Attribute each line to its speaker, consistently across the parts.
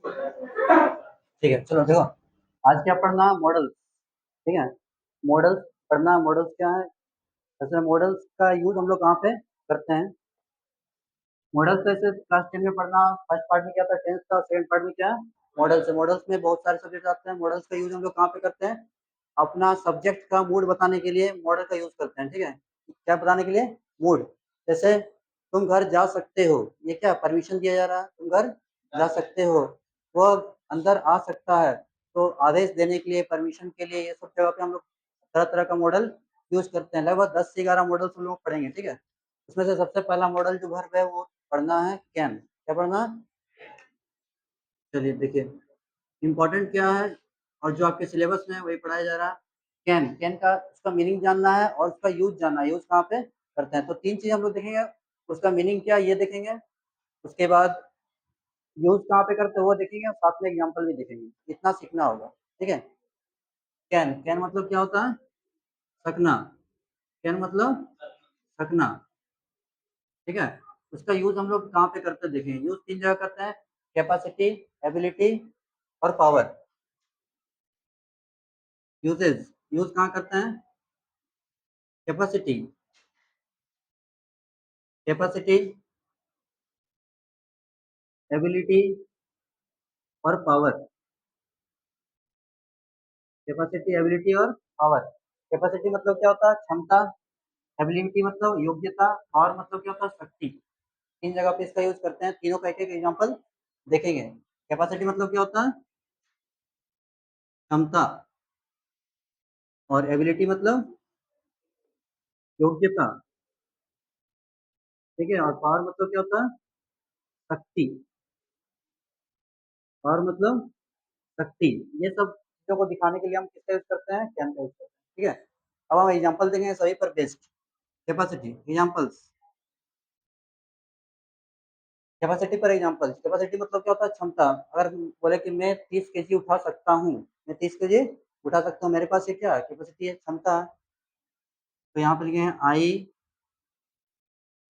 Speaker 1: ठीक है, चलो देखो, आज क्या पढ़ना, मॉडल्स। ठीक है, मॉडल्स पढ़ना। मॉडल्स क्या है? जैसे मॉडल्स का यूज हम लोग कहाँ पे करते हैं? मॉडल्स जैसे क्लास 10 में पढ़ना, फर्स्ट पार्ट में क्या था, टेंस का, सेकंड पार्ट में क्या है, मॉडल्स है। मॉडल्स में बहुत सारे सब्जेक्ट आते हैं। मॉडल्स का यूज हम लोग कहाँ पे करते हैं? अपना सब्जेक्ट का मूड बताने के लिए मॉडल का यूज करते हैं। ठीक है, क्या बताने के लिए? मूड। जैसे तुम घर जा सकते हो, ये क्या परमिशन दिया जा रहा है, तुम घर जा सकते हो। वो अंदर आ सकता है, तो आदेश देने के लिए, परमिशन के लिए, ये सब जगह पे हम लोग तरह तरह का मॉडल यूज करते हैं। लगभग 10 से 11 मॉडल्स हम लोग पढ़ेंगे। ठीक है, उसमें से सबसे पहला मॉडल जो वर्ब है वो पढ़ना है कैन। क्या पढ़ना है? चलिए देखिए, इम्पोर्टेंट क्या है और जो आपके सिलेबस में है वही पढ़ाया जा रहा है। कैन, कैन का उसका मीनिंग जानना है और उसका यूज जानना है। यूज कहाँ पे करते हैं? तो तीन चीज हम लोग देखेंगे। उसका मीनिंग क्या ये देखेंगे, उसके बाद यूज कहाँ पे करते हैं वो देखेंगे, और साथ में एग्जाम्पल भी देखेंगे। इतना सीखना होगा। ठीक है, कैन, कैन मतलब क्या होता है? सकना। कैन मतलब सकना। ठीक है, उसका यूज हम लोग कहाँ पे करते हैं देखेंगे। यूज तीन जगह करते हैं, कैपेसिटी, एबिलिटी और पावर। यूजेस, यूज कहाँ करते हैं? कैपेसिटी, कैपेसिटी, एबिलिटी और पावर। कैपेसिटी, एबिलिटी और पावर। कैपेसिटी मतलब क्या होता है? क्षमता। एबिलिटी मतलब योग्यता। पावर मतलब क्या होता है? शक्ति। तीन जगह पे इसका यूज करते हैं। तीनों का एक एक एग्जाम्पल देखेंगे। कैपेसिटी मतलब क्या होता है? क्षमता। और एबिलिटी मतलब योग्यता। ठीक है, और पावर मतलब क्या होता है? शक्ति। पावर मतलब शक्ति। ये सब चीजों को दिखाने के लिए हम किसका यूज करते हैं? कैन का यूज करते हैं। ठीक है, अब हम एग्जाम्पल देखेंगे सभी पर बेस्ड। Capacity examples. कैपेसिटी पर एग्जाम्पल। कैपेसिटी मतलब क्या होता है? क्षमता। अगर बोले कि मैं 30 kg उठा सकता हूँ, मैं 30 kg उठा सकता हूँ, मेरे पास ये क्या है? कैपेसिटी है, क्षमता है। तो यहाँ पे लिखे हैं I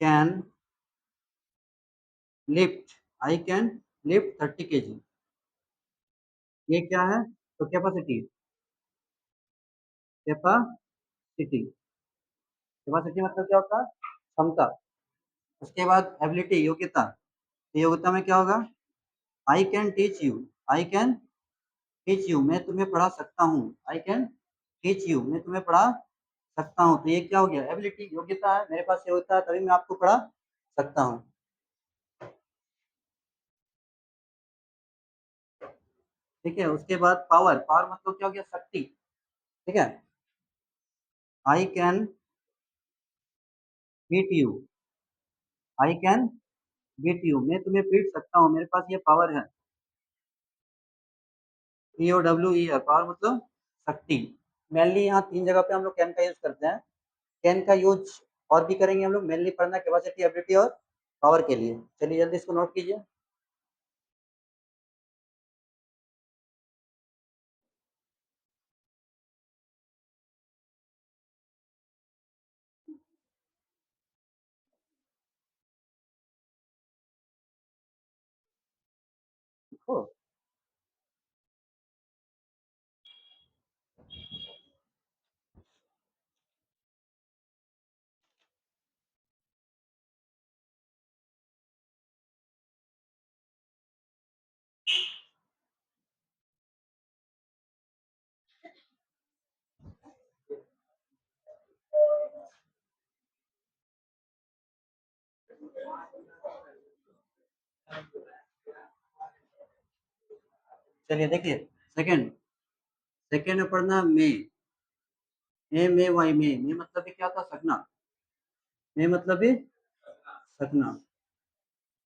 Speaker 1: can lift, I can lift 30 kg। ये क्या है? तो कैपेसिटी। कैपेसिटी, कैपेसिटी मतलब क्या होता है? क्षमता। उसके बाद एबिलिटी, योग्यता। तो योग्यता में क्या होगा? I can teach you, I can teach you, मैं तुम्हें पढ़ा सकता हूँ। आई कैन टीच यू, मैं तुम्हें पढ़ा सकता हूँ। तो ये क्या हो गया? एबिलिटी, योग्यता है, मेरे पास ये होता है तभी मैं आपको पढ़ा सकता हूँ। ठीक है, उसके बाद पावर। पावर मतलब क्या हो गया? शक्ति। ठीक है, I can beat you, I can beat you, मैं तुम्हें पीट सकता हूँ, मेरे पास ये पावर है। POWE है, पावर मतलब शक्ति। मेनली यहाँ तीन जगह पे हम लोग कैन का यूज करते हैं। कैन का यूज और भी करेंगे हम लोग, मेनली पढ़ना कैपेसिटी, एबिलिटी और पावर के लिए। चलिए जल्दी इसको नोट कीजिए। देखो, चलिए देखिए, सेकंड, सेकंड में पढ़ना मे। मे वाई, मे मतलब भी क्या था? सकना। मे मतलब भी सकना।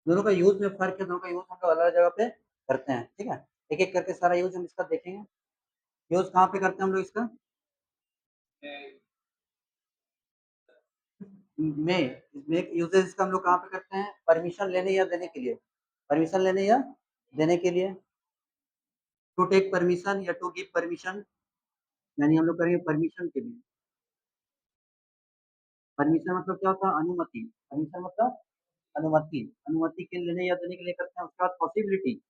Speaker 1: दोनों का यूज में फर्क है, दोनों का यूज हम लोग अलग अलग जगह पे करते हैं। ठीक है, एक एक करके सारा यूज हम इसका देखेंगे। यूज कहाँ पे करते हैं हम लोग इसका? में यूजेस इसका हम लोग कहाँ पे करते हैं? परमिशन लेने या देने के लिए। परमिशन लेने या देने के लिए। टू टेक परमिशन या टू गिव परमिशन, यानी हम लोग करेंगे परमिशन के लिए। परमिशन मतलब क्या होता है? अनुमति। परमिशन मतलब अनुमति। अनुमति के लेने या देने के लिए करते हैं। उसके बाद पॉसिबिलिटी।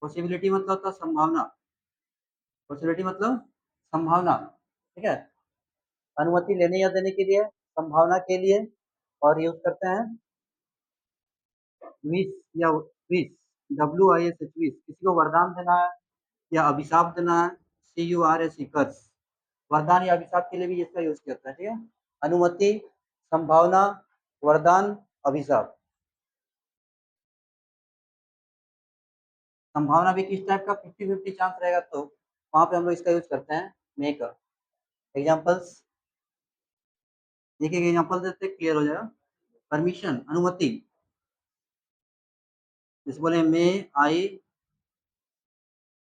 Speaker 1: पॉसिबिलिटी मतलब होता है संभावना, पॉसिबिलिटी मतलब संभावना, ठीक है। अनुमति लेने या देने के लिए, संभावना के लिए, और यूज करते हैं विश या विश, WISH विश, किसी को वरदान देना है या अभिशाप देना है, CURS कर्स, वरदान या अभिशाप के लिए भी इसका यूज किया जाता है, ठीक है। अनुमति, संभावना, वरदान, अभिशाप। संभावना भी किस टाइप का 50-50 चांस रहेगा, तो वहां पे हम लोग इसका यूज करते हैं मेक। एग्जाम्पल्स, एक एक एग्जाम्पल देते क्लियर हो जाएगा। परमिशन, अनुमति, जैसे बोले मे आई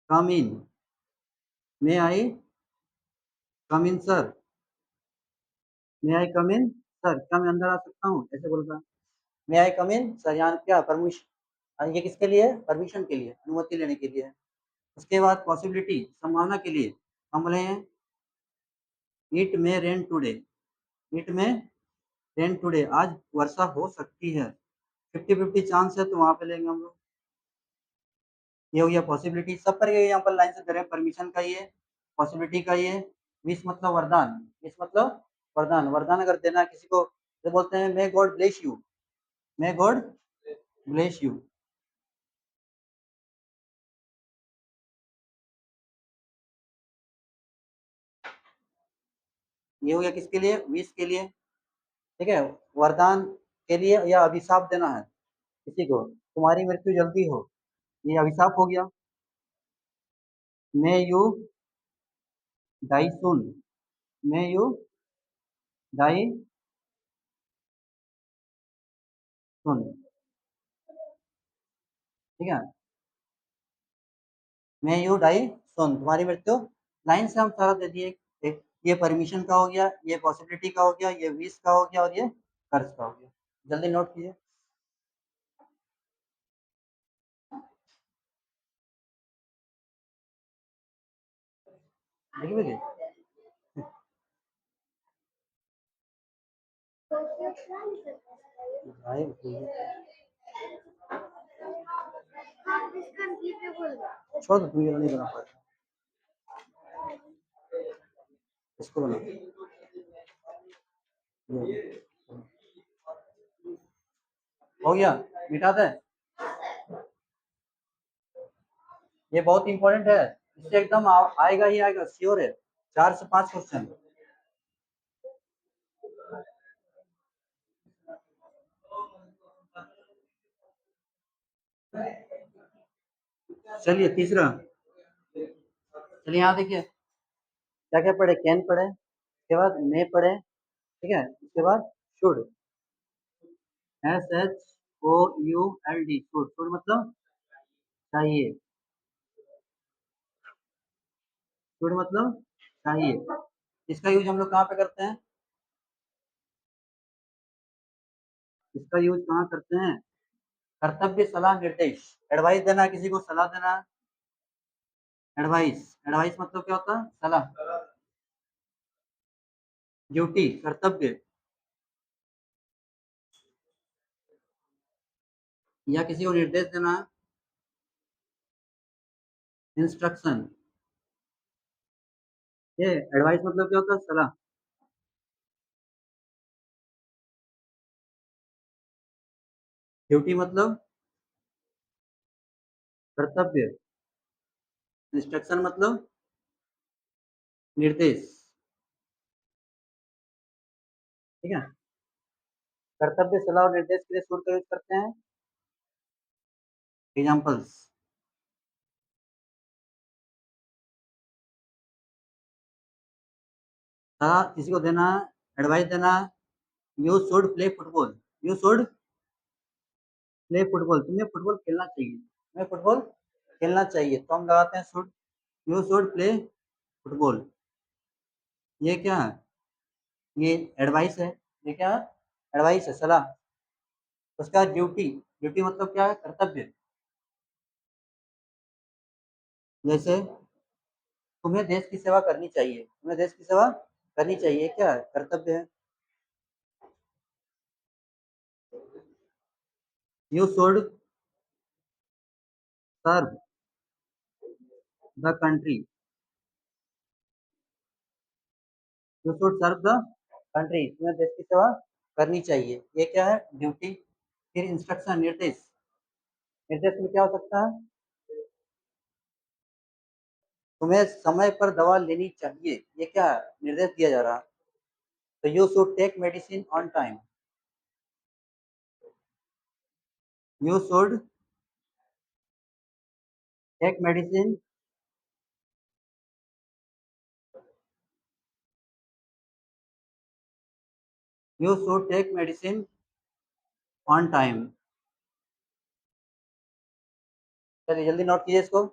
Speaker 1: कम इन, मे आई कम इन सर, मे आई कम इन सर, क्या मैं अंदर आ सकता हूँ, ऐसे बोलता। मे आई कम इन सर, यहाँ क्या परमिशन, ये किसके लिए, परमिशन के लिए, अनुमति लेने के लिए। उसके बाद पॉसिबिलिटी, संभावना के लिए हम बोले हैं it may rain today, it may rain today, आज वर्षा हो सकती है, 50-50 चांस है, तो वहां पे लेंगे हम लोग। ये हो गया पॉसिबिलिटी। सब पर एग्जाम्पल लाइन से करें, परमिशन का ये, पॉसिबिलिटी का ये, विश मतलब वरदान, विश मतलब वरदान, वरदान अगर देना किसी को तो बोलते हैं may God bless you, may God bless you. ये हो गया किसके लिए, विश के लिए, ठीक है। वरदान के लिए या अभिशाप देना है किसी को, तुम्हारी मृत्यु जल्दी हो, ये अभिशाप हो गया। May you die soon, may you die soon, ठीक है। मे यू डाई सुन, तुम्हारी मृत्यु, लाइन से हम सारा दे दिए। एक ये परमिशन का हो गया, ये पॉसिबिलिटी का हो गया, ये विश का हो गया, और ये कर्ज का हो गया। जल्दी नोट कीजिए। देखिए देखिए, छोड़ दो, तुम ये नहीं बना पाएगा, इसको बना, हो गया, मिटा दे। ये बहुत इंपॉर्टेंट है, इससे एकदम आएगा ही आएगा, श्योर है। 4 से 5 क्वेश्चन। चलिए तीसरा, चलिए यहाँ देखिए क्या क्या पढ़े, कैन पढ़े, उसके बाद मे पढ़े, ठीक है। उसके बाद शुड, SHOULD, शुड, शुड मतलब चाहिए, शुड मतलब चाहिए। इसका यूज हम लोग कहाँ पे करते हैं, इसका यूज कहाँ करते हैं, कर्तव्य, सलाह, निर्देश, एडवाइस देना, किसी को सलाह देना। एडवाइस, एडवाइस मतलब क्या होता है, सलाह। ड्यूटी, कर्तव्य, या किसी को निर्देश देना, इंस्ट्रक्शन। ये एडवाइस मतलब क्या होता है, सलाह। ड्यूटी मतलब कर्तव्य, इंस्ट्रक्शन मतलब निर्देश, ठीक है। कर्तव्य, सलाह और निर्देश के लिए सूट का यूज करते हैं। एग्जाम्पल्स, सलाह किसी को देना है, एडवाइस देना है, you should play football, you should play football, तुम्हें फुटबॉल खेलना चाहिए, तुम्हें फुटबॉल खेलना चाहिए, तो हम लगाते हैं should, you should play football. ये क्या है, ये एडवाइस है, ये क्या है, एडवाइस है, सलाह। उसका ड्यूटी, ड्यूटी मतलब क्या है, कर्तव्य। जैसे तुम्हें देश की सेवा करनी चाहिए, तुम्हें देश की सेवा करनी चाहिए, क्या है, कर्तव्य है। You should serve, the country, you should serve the country, तुम्हें देश की सेवा करनी चाहिए। ये क्या है? ड्यूटी। फिर इंस्ट्रक्शन, निर्देश। निर्देश में क्या हो सकता है? तुम्हें समय पर दवा लेनी चाहिए, ये क्या है? निर्देश दिया जा रहा है। तो you should take medicine on time, you should take medicine, you should take medicine on time. चलिए जल्दी नोट कीजिए इसको।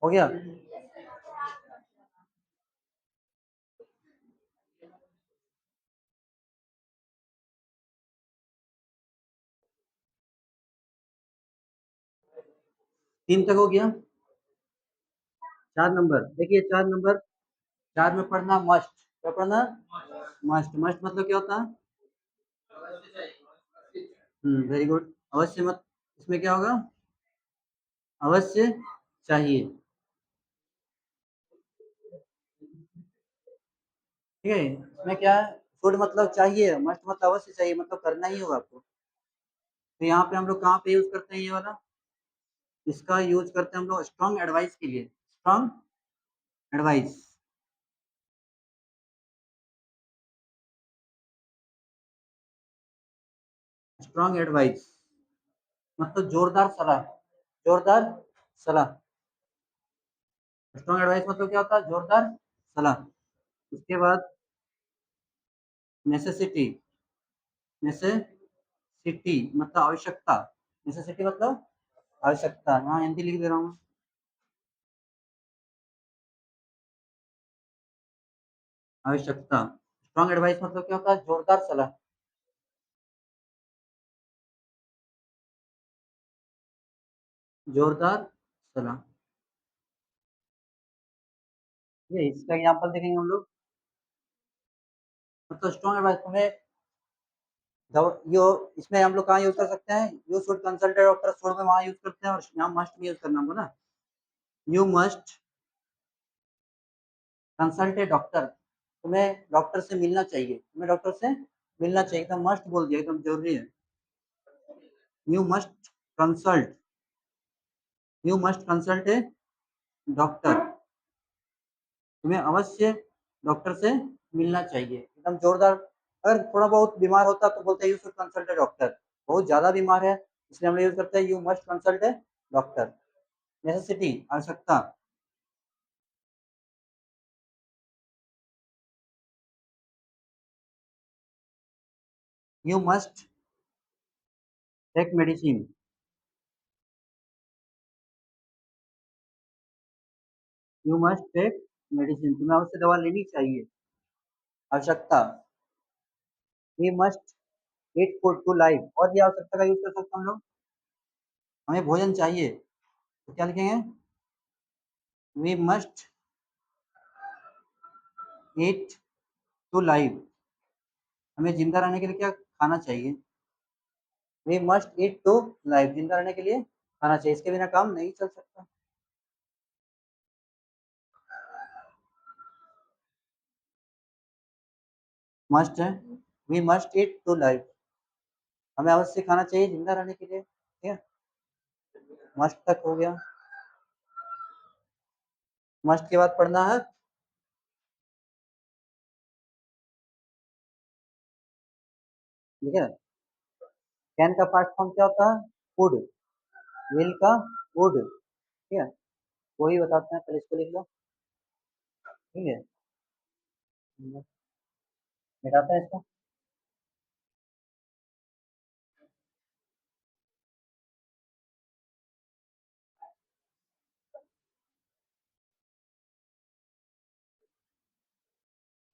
Speaker 1: हो गया? 3 तक हो गया। 4 नंबर देखिए, 4 नंबर, 4 में पढ़ना मस्ट। क्या पढ़ना? मस्ट। मस्ट मतलब क्या होता है? Very good. अवश्य मत, इसमें क्या होगा? अवश्य चाहिए। ठीक है, इसमें क्या है? शुड मतलब चाहिए, मस्ट मतलब अवश्य चाहिए, मतलब करना ही होगा आपको। तो यहाँ पे हम लोग कहाँ पे यूज करते हैं ये वाला? इसका यूज करते हैं हम लोग स्ट्रॉन्ग एडवाइस के लिए। स्ट्रॉन्ग एडवाइस, स्ट्रॉन्ग एडवाइस मतलब जोरदार सलाह। जोरदार सलाह। स्ट्रॉन्ग एडवाइस मतलब क्या होता है? जोरदार सलाह। उसके बाद नेसेसिटी। नेसेसिटी मतलब आवश्यकता। नेसेसिटी मतलब आवश्यकता। यहाँ हिंदी लिख दे रहा हूँ। आवश्यकता। स्ट्रॉन्ग एडवाइस मतलब क्या होता है? जोरदार सलाह। जोरदार सलाह। ये इसका एग्जांपल देखेंगे हम लोग। मतलब स्ट्रॉन्ग एडवाइस तुम्हें यो, इसमें हम लोग कहाँ यूज कर सकते हैं? You should consult doctor, should में वहाँ यूज करते हैं, और यहाँ मस्ट भी यूज करना होगा ना। You must consult a doctor, तुम्हें डॉक्टर से मिलना चाहिए, तुम्हें डॉक्टर से मिलना चाहिए। एकदम मस्ट बोल दिया, एकदम जरूरी है। You must consult, you must consult a doctor, तुम्हें अवश्य डॉक्टर से मिलना चाहिए। एकदम जोरदार। अगर थोड़ा बहुत बीमार होता तो बोलते हैं you should consult a doctor. बहुत ज्यादा बीमार है इसलिए हम लोग यूज करते हैं you must consult a doctor. Necessity आवश्यकता। You must take medicine, you must take medicine, तुम्हें अवश्य दवा लेनी चाहिए। आवश्यकता। We must eat food to live, और भी आवश्यकता का यूज कर सकते हैं हम लोग। हमें भोजन चाहिए तो क्या लिखेंगे? We must eat to live, हमें जिंदा रहने के लिए क्या खाना चाहिए? We must eat to live, जिंदा रहने के लिए खाना चाहिए, इसके बिना काम नहीं चल सकता। मस्ट है, we must eat to live, हमें अवश्य खाना चाहिए जिंदा रहने के लिए। ठीक है, मस्ट तक हो गया। मस्ट के बाद पढ़ना है, ठीक है, कैन का फास्ट फॉर्म क्या होता है? वुड। विल का वुड। ठीक है, वही बताते हैं, पहले इसको लिख लो। ठीक है, मिटाते हैं इसको।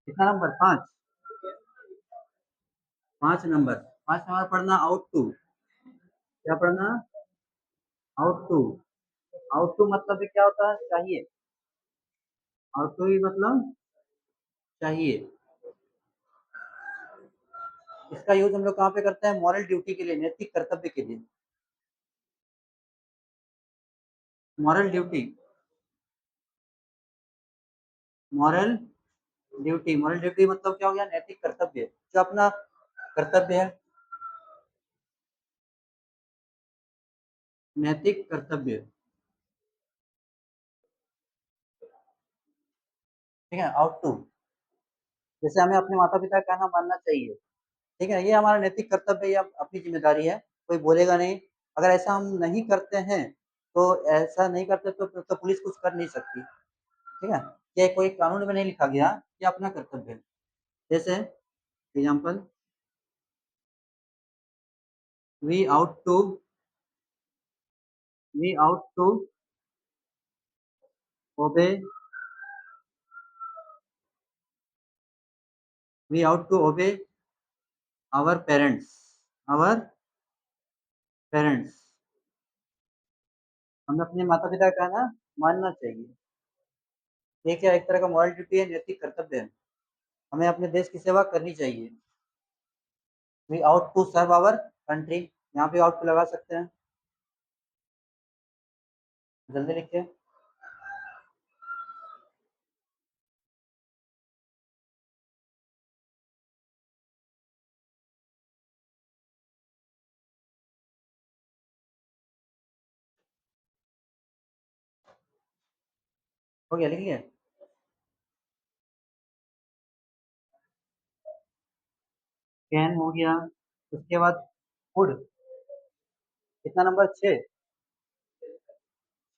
Speaker 1: कितना नंबर? 5। 5 नंबर। 5 नंबर पढ़ना आउट टू। क्या पढ़ना? Out to. आउट टू मतलब क्या होता है? चाहिए। आउट टू ही मतलब चाहिए। इसका यूज हम लोग कहाँ पे करते हैं? मॉरल ड्यूटी के लिए, नैतिक कर्तव्य के लिए। Moral duty. Moral duty. Moral duty मतलब क्या हो गया? नैतिक कर्तव्य, जो अपना कर्तव्य है। नैतिक कर्तव्य। ठीक है, आउट टू। जैसे हमें अपने माता पिता का कहना मानना चाहिए। ठीक है, ये हमारा नैतिक कर्तव्य या अपनी जिम्मेदारी है। कोई बोलेगा नहीं। अगर ऐसा हम नहीं करते हैं, तो ऐसा नहीं करते तो पुलिस कुछ कर नहीं सकती। ठीक है, ये कोई कानून में नहीं लिखा गया, ये अपना कर्तव्य है। जैसे example, we ought to we ought to obey we ought to obey our parents. Our parents. हमें अपने माता पिता का कहना मानना चाहिए। ये क्या एक तरह का मॉरल ड्यूटी है, नैतिक कर्तव्य है। हमें अपने देश की सेवा करनी चाहिए। We ought to serve our country. यहाँ पे आउट टू लगा सकते हैं। जल्दी लिखिए। हो गया? लिख लिया? कैन हो गया। उसके बाद फूड। कितना number? 6।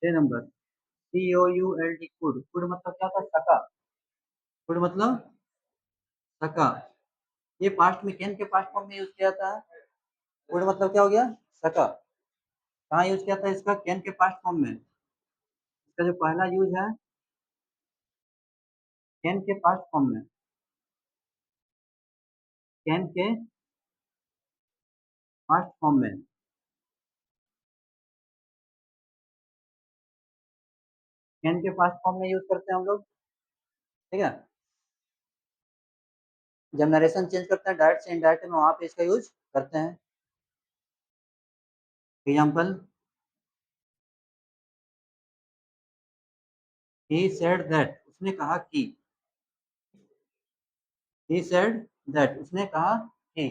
Speaker 1: 6 number. COULD, food. Food मतलब क्या था? सका। फूड मतलब सका। ये पास्ट में, कैन के पास्ट फॉर्म में यूज किया था। फूड मतलब क्या हो गया? सका। कहाँ यूज किया था इसका? कैन के पास्ट फॉर्म में। इसका जो पहला यूज है, कैन के पास्ट फॉर्म में। कैन के पास्ट फॉर्म में। कैन के पास्ट फॉर्म में यूज करते हैं हम लोग। ठीक है, जब नरेशन चेंज करते हैं डायरेक्ट से इनडायरेक्ट में, वहां पे इसका यूज करते हैं। एग्जाम्पल, ही सेड दैट, उसने कहा कि। ही सेड दैट, उसने कहा कि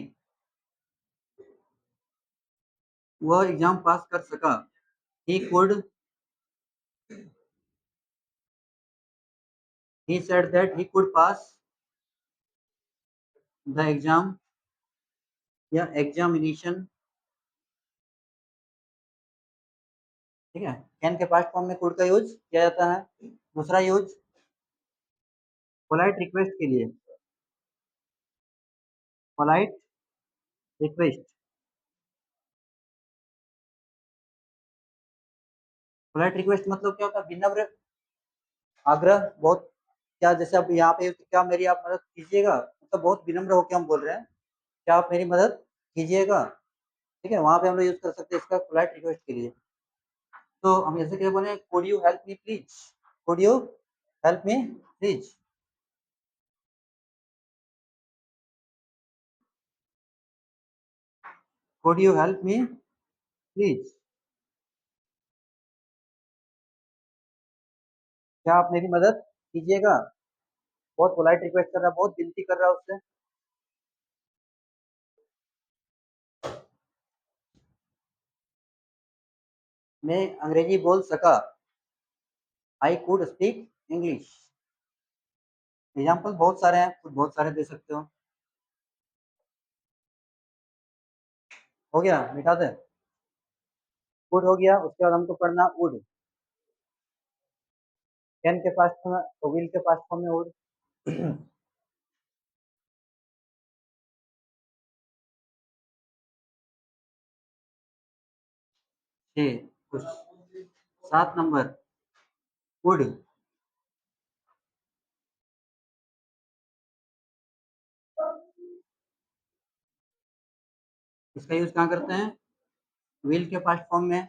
Speaker 1: वह एग्जाम पास कर सका। He could he said that he could pass the exam या एग्जामिनेशन। ठीक है, कैन के पास्ट फॉर्म में कुड का यूज किया जाता है। दूसरा यूज, पोलाइट रिक्वेस्ट के लिए। Polite request. पोलाइट रिक्वेस्ट मतलब क्या होता है? विनम्र आग्रह। बहुत, क्या जैसे अब यहाँ पे क्या मेरी आप मदद कीजिएगा, मतलब बहुत विनम्र होकर हम बोल रहे हैं, क्या आप मेरी मदद कीजिएगा। ठीक है, वहां पे हम लोग यूज कर सकते हैं इसका पोलाइट रिक्वेस्ट के लिए। तो हम ऐसे क्या बोले? Could you help me please. Could you help me please. Could you help me please. क्या आप मेरी मदद कीजिएगा? बहुत पोलाइट रिक्वेस्ट कर रहा है, बहुत विनती कर रहा है उससे। मैं अंग्रेजी बोल सका। I could speak English. Example बहुत सारे हैं, कुछ बहुत सारे दे सकते हो। हो गया? मिटा दे। कुड हो गया, उसके बाद हमको पढ़ना वुड। कैन के पास्ट फॉर्म तो विल के पास्ट फॉर्म में वुड। छः, कुछ 7 नंबर वुड। इसका यूज कहाँ करते हैं? विल के पास्ट फॉर्म में।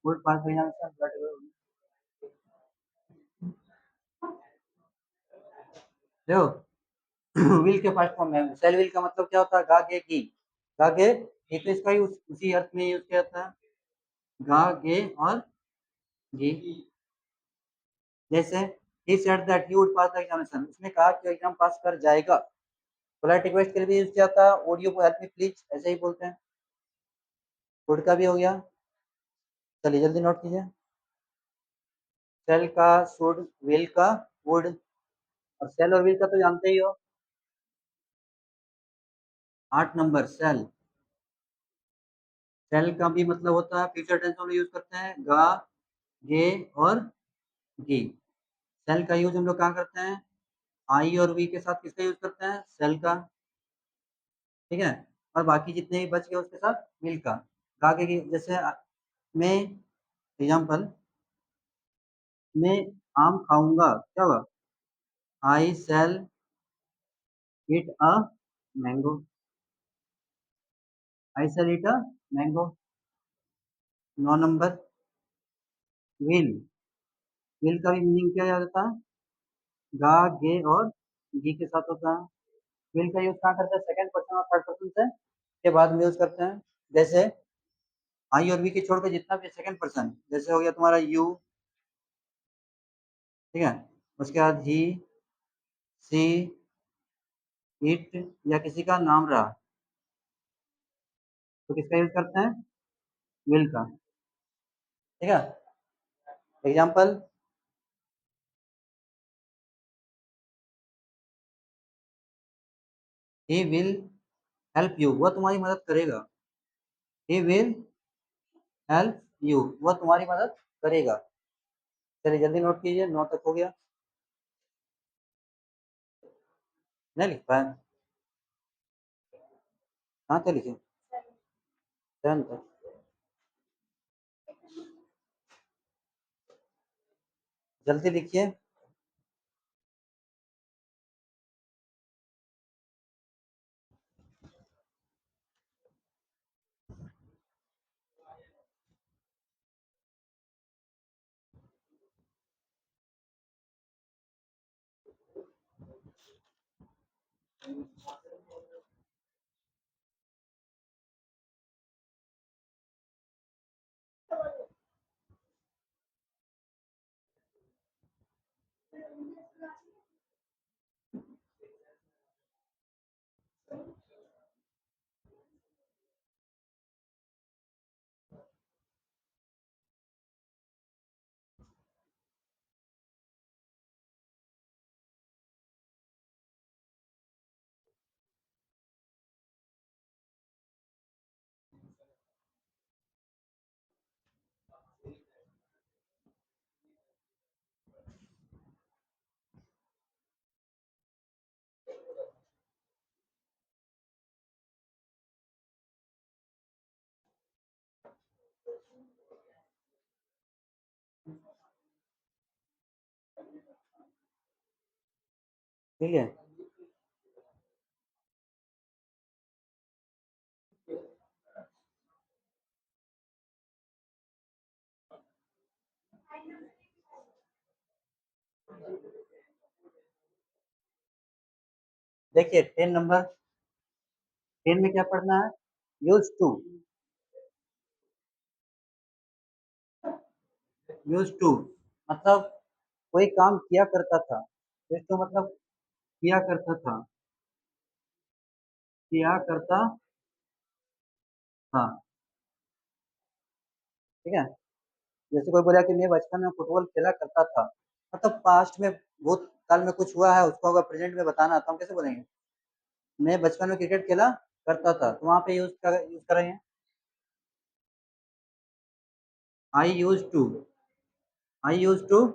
Speaker 1: वुड पास्ट देखो। विल के पास्ट फॉर्म में सेल विल का मतलब क्या होता है? गा गे गी। गा गे ये तो इसका यूज उसी अर्थ में यूज किया जाता है, गा गे और गी। जैसे he said that he would pass the examination, उसने कहा कि एग्जाम पास कर जाएगा। पोलाइट रिक्वेस्ट के लिए भी यूज किया जाता है, ऑडियो को हेल्प मी प्लीज ऐसे ही बोलते हैं। वुड का भी हो गया, चलिए जल्दी नोट कीजिए। सेल का शुड, विल का वुड, और सेल और विल का तो जानते ही हो। 8 नंबर सेल। सेल का भी मतलब होता है फ्यूचर टेंस में यूज करते हैं, गा गे और गी। सेल का यूज हम लोग कहाँ करते हैं? आई और वी के साथ किसका यूज करते हैं? सेल का। ठीक है। और बाकी जितने भी बच गए उसके साथ विल का। गा के जैसे मैं एग्जाम्पल, मैं आम खाऊंगा, क्या हुआ? I shall eat a mango. I shall eat a mango. 9 number will. Will का भी मीनिंग क्या जाता है? गा गे और गी के साथ होता है। विल का यूज कहाँ करते हैं? सेकंड पर्सन और थर्ड पर्सन से के बाद में यूज करते हैं। जैसे आई और वी के छोड़ के जितना भी सेकंड पर्सन, जैसे हो गया तुम्हारा यू, ठीक है, उसके बाद ही, सी, इट, या किसी का नाम रहा तो किसका यूज करते हैं? विल का। ठीक है। Example, he will help you, वह तुम्हारी मदद करेगा। ही विल हेल्प यू, वह तुम्हारी मदद करेगा। चलिए जल्दी नोट कीजिए, 9 तक हो गया। नहीं लिख पाए? कहाँ तक लिखे? 7 तक। जल्दी लिखिए। ठीक है। देखिए 10 नंबर, 10 में क्या पढ़ना है? Use to. यूज टू मतलब कोई काम किया करता था। यूज टू मतलब किया करता था, किया करता था। ठीक है। जैसे कोई बोला कि मैं बचपन में फुटबॉल खेला करता था, मतलब पास्ट में भूतकाल में कुछ हुआ है उसको अगर प्रेजेंट में बताना तो हम कैसे बोलेंगे? मैं बचपन में क्रिकेट खेला करता था, तो वहां पे यूज कर रहे हैं I use to. I use to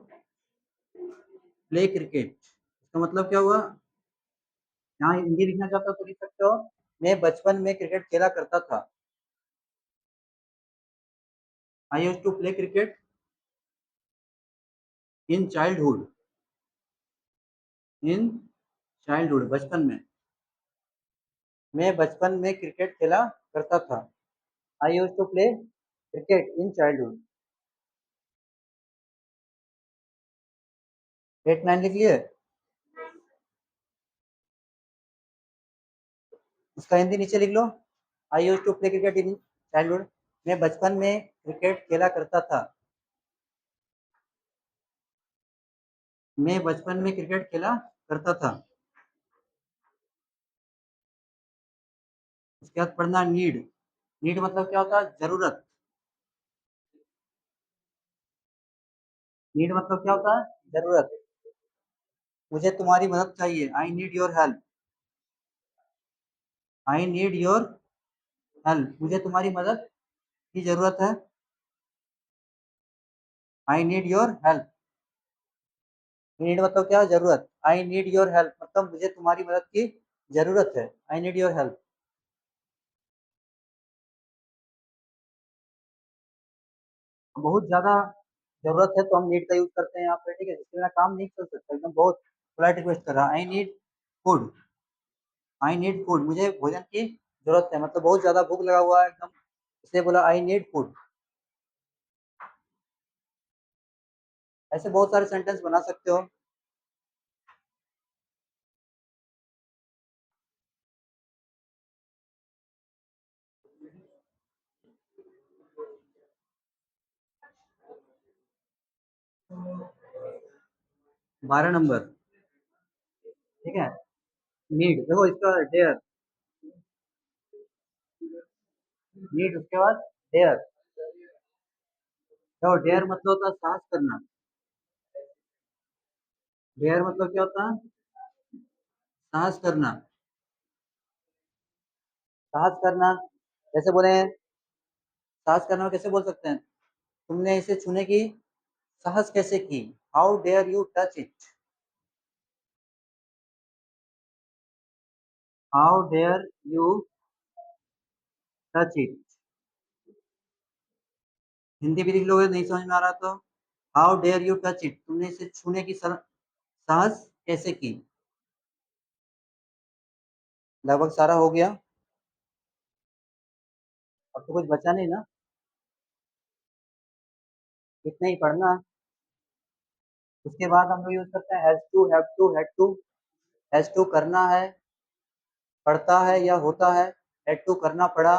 Speaker 1: play cricket, इसका मतलब क्या हुआ? यहाँ हिंदी लिखना चाहता हो तो लिख सकते हो, मैं बचपन में क्रिकेट खेला करता था। I use to play cricket in childhood. In childhood, बचपन में। मैं बचपन में क्रिकेट खेला करता था। I use to play cricket in childhood. 8 9 लिख लिए। उसका हिंदी नीचे लिख लो। I use to play cricket in childhood, मैं बचपन में क्रिकेट खेला करता था। मैं बचपन में क्रिकेट खेला करता था। उसके बाद पढ़ना नीड। नीड मतलब क्या होता है? जरूरत। नीड मतलब क्या होता है? जरूरत। मुझे तुम्हारी मदद चाहिए, I need your help. I need your help, मुझे तुम्हारी मदद की जरूरत है। I need your help. Need मतलब क्या है? जरूरत। आई नीड योर हेल्प मतलब मुझे तुम्हारी मदद की जरूरत है। I need your help. बहुत ज्यादा जरूरत है तो हम नीड का यूज करते हैं यहाँ पे, ठीक है, जिसके बिना काम नहीं चल सकता। एकदम बहुत पोलाइट रिक्वेस्ट कर रहा है। I need food. I need food, मुझे भोजन की जरूरत है, मतलब बहुत ज्यादा भूख लगा हुआ है एकदम, इसलिए बोला आई नीड फूड। ऐसे बहुत सारे सेंटेंस बना सकते हो। 12 नंबर, ठीक है। नीड देखो, इसका डेयर। नीड, उसके बाद डेयर। देखो डेयर मतलब होता है साहस करना। डेयर मतलब क्या होता है? साहस करना। साहस करना, जैसे बोले, साहस करना कैसे बोल सकते हैं? तुमने इसे छूने की साहस कैसे की? How dare you touch it. How dare you touch it. Hindi भी लिख लोगे, नहीं समझ में आ रहा तो। How dare you touch it, तुमने इसे छूने की साहस कैसे की? लगभग सारा हो गया। अब तो कुछ बचा नहीं ना, इतना ही पढ़ना है। उसके बाद हम लोग यूज करते हैं has to, have to, had to. Has to करना है, पढ़ता है या होता है। हैड टू करना पड़ा।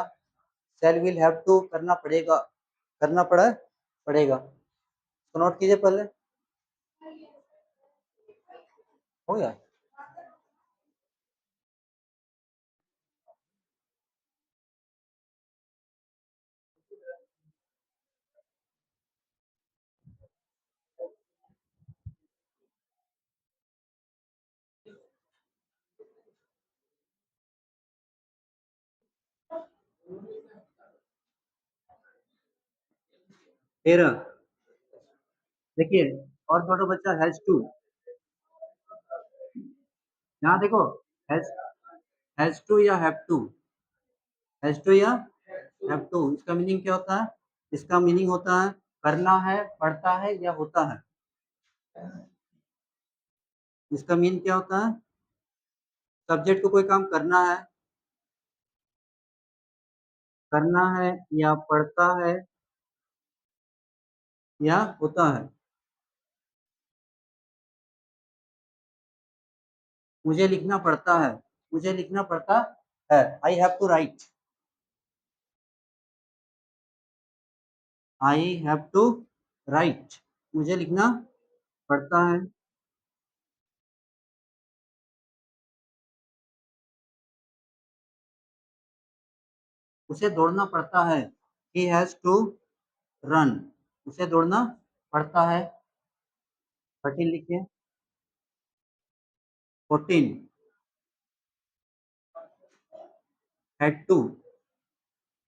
Speaker 1: शैल विल हैव टू करना पड़ेगा। करना पड़ा, पड़ेगा। तो नोट कीजिए पहले। हो गया। 13, देखिए, और छोटा बच्चा हैज टू। यहाँ देखो, हैज हैज टू या हैव टू। हैज टू या हैव टू, इसका मीनिंग क्या होता है? इसका मीनिंग होता है करना है, पढ़ता है या होता है। इसका मीन क्या होता है? सब्जेक्ट को कोई काम करना है, करना है या पढ़ता है या होता है। मुझे लिखना पड़ता है। मुझे लिखना पड़ता है, I have to write. I have to write, मुझे लिखना पड़ता है। उसे दौड़ना पड़ता है, ही हैज टू रन। उसे दौड़ना पड़ता है। 13 लिखिए। 14, हैड टू,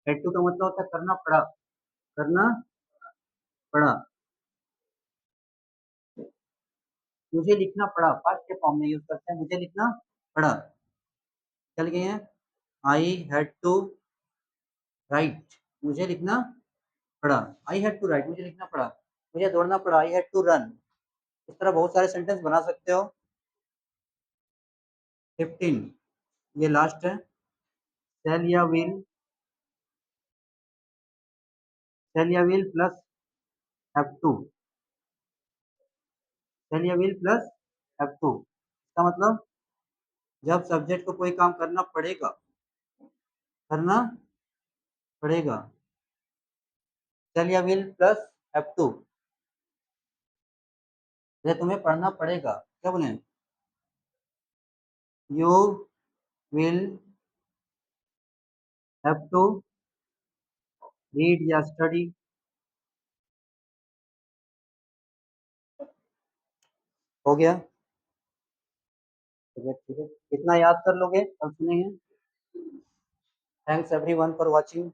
Speaker 1: हैड टू का मतलब होता है करना पड़ा, करना पड़ा। मुझे लिखना पड़ा पास्ट के फॉर्म में यूज करते हैं, मुझे लिखना पड़ा। चल गए हैं, आई हैड टू राइट, मुझे लिखना पड़ा। आई हैड टू राइट, मुझे लिखना पड़ा, मुझे दौड़ना पड़ा, आई हैड टू रन। इस तरह बहुत सारे सेंटेंस बना सकते हो। 15 ये लास्ट है, सेल या विल, सेल या will plus have to, shall या विल प्लस हैव टू। इसका मतलब जब सब्जेक्ट को कोई काम करना पड़ेगा, करना पड़ेगा, सेल या विल प्लस हैव टू, जैसे तुम्हें पढ़ना पड़ेगा, क्या बोले, you will have to read या स्टडी। हो गया, ठीक है, इतना याद कर लोगे, कल सुनेंगे। Thanks everyone for watching.